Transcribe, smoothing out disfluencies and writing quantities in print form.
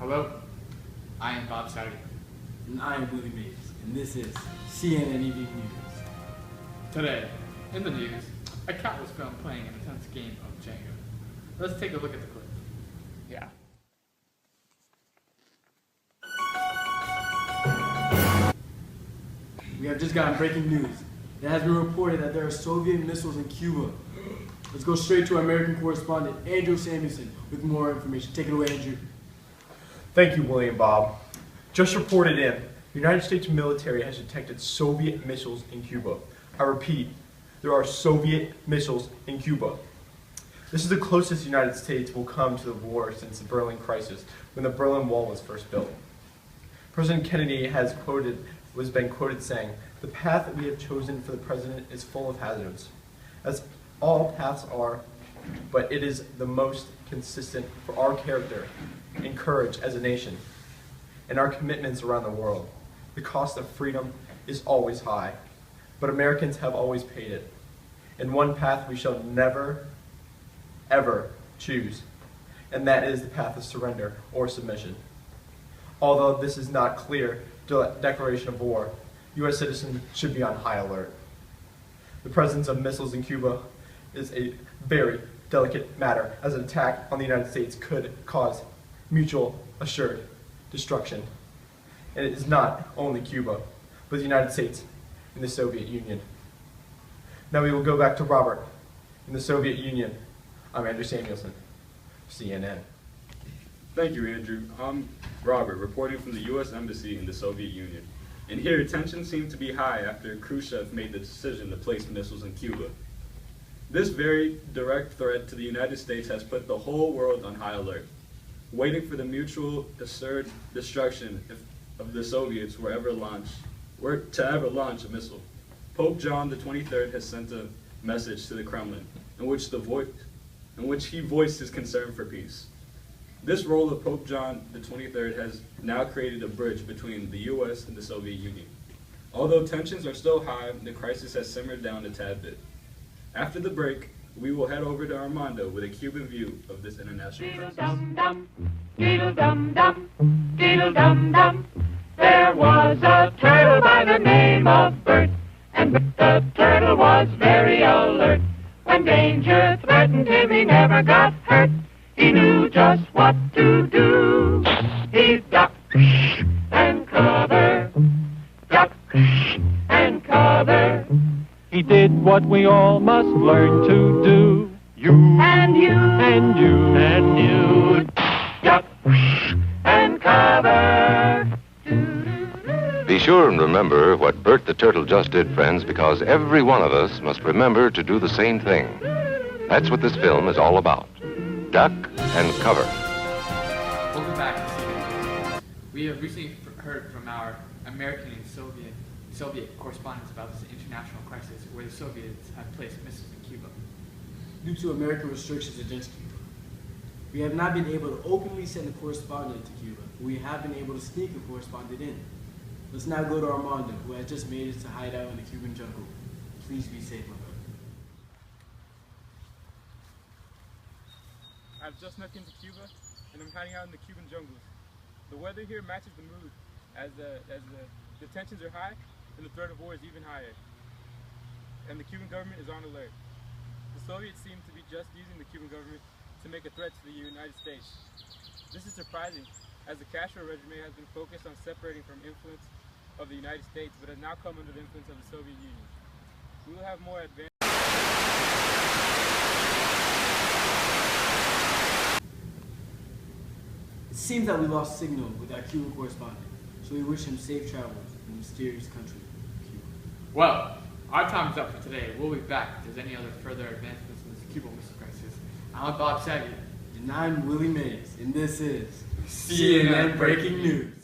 Hello, I am Bob Saget. And I am Willie Mays, and this is CNN Evening News. Today, in the news, a cat was found playing an intense game of Jenga. Let's take a look at the clip. Yeah. We have just gotten breaking news. It has been reported that there are Soviet missiles in Cuba. Let's go straight to our American correspondent, Andrew Samuelson, with more information. Take it away, Andrew. Thank you, William Bob. Just reported in, the United States military has detected Soviet missiles in Cuba. I repeat, there are Soviet missiles in Cuba. This is the closest the United States will come to the war since the Berlin crisis, when the Berlin Wall was first built. President Kennedy has been quoted saying, "The path that we have chosen for the president is full of hazards," as all paths are, but it is the most consistent for our character and courage as a nation and our commitments around the world. The cost of freedom is always high, but Americans have always paid it. And one path we shall never, ever choose, and that is the path of surrender or submission. Although this is not clear declaration of war, U.S. citizens should be on high alert. The presence of missiles in Cuba is a very delicate matter, as an attack on the United States could cause mutual assured destruction. And it is not only Cuba, but the United States and the Soviet Union. Now we will go back to Robert in the Soviet Union. I'm Andrew Samuelson, CNN. Thank you, Andrew. I'm Robert, reporting from the U.S. Embassy in the Soviet Union. And here, tensions seem to be high after Khrushchev made the decision to place missiles in Cuba. This very direct threat to the United States has put the whole world on high alert, waiting for the mutual assured destruction of the Soviets were to ever launch a missile. Pope John XXIII has sent a message to the Kremlin in which he voiced his concern for peace. This role of Pope John XXIII has now created a bridge between the U.S. and the Soviet Union. Although tensions are still high, the crisis has simmered down a tad bit. After the break, we will head over to Armando with a Cuban view of this international crisis. Dum-dum, dum-dum, dum-dum. There was a turtle by the name of Bert, and the turtle was very alert. When danger threatened him, he never got hurt. He knew just what to do. He ducked and covered, ducked and covered. He did what we all must learn to do. You and you and you and you, duck and cover. Be sure and remember what Bert the Turtle just did, friends, because every one of us must remember to do the same thing. That's what this film is all about. Duck and cover. Welcome back to CNN. We have recently heard from our American and Soviet correspondents about this international crisis where the Soviets have placed missiles in Cuba. Due to American restrictions against Cuba, we have not been able to openly send a correspondent to Cuba, but we have been able to sneak a correspondent in. Let's now go to Armando, who has just made it to hide out in the Cuban jungle. Please be safe, my brother. I've just snuck into Cuba, and I'm hiding out in the Cuban jungles. The weather here matches the mood, as the tensions are high, and the threat of war is even higher. And the Cuban government is on alert. The Soviets seem to be just using the Cuban government to make a threat to the United States. This is surprising, as the Castro regime has been focused on separating from influence of the United States, but has now come under the influence of the Soviet Union. We will have more advanced. It seems that we lost signal with our Cuban correspondent, so we wish him safe travels in the mysterious country of Cuba. Well, our time is up for today. We'll be back if there's any other further advancements in this Cuban missile crisis. I'm Bob Saget. And I'm Willie Mays, and this is CNN Breaking News.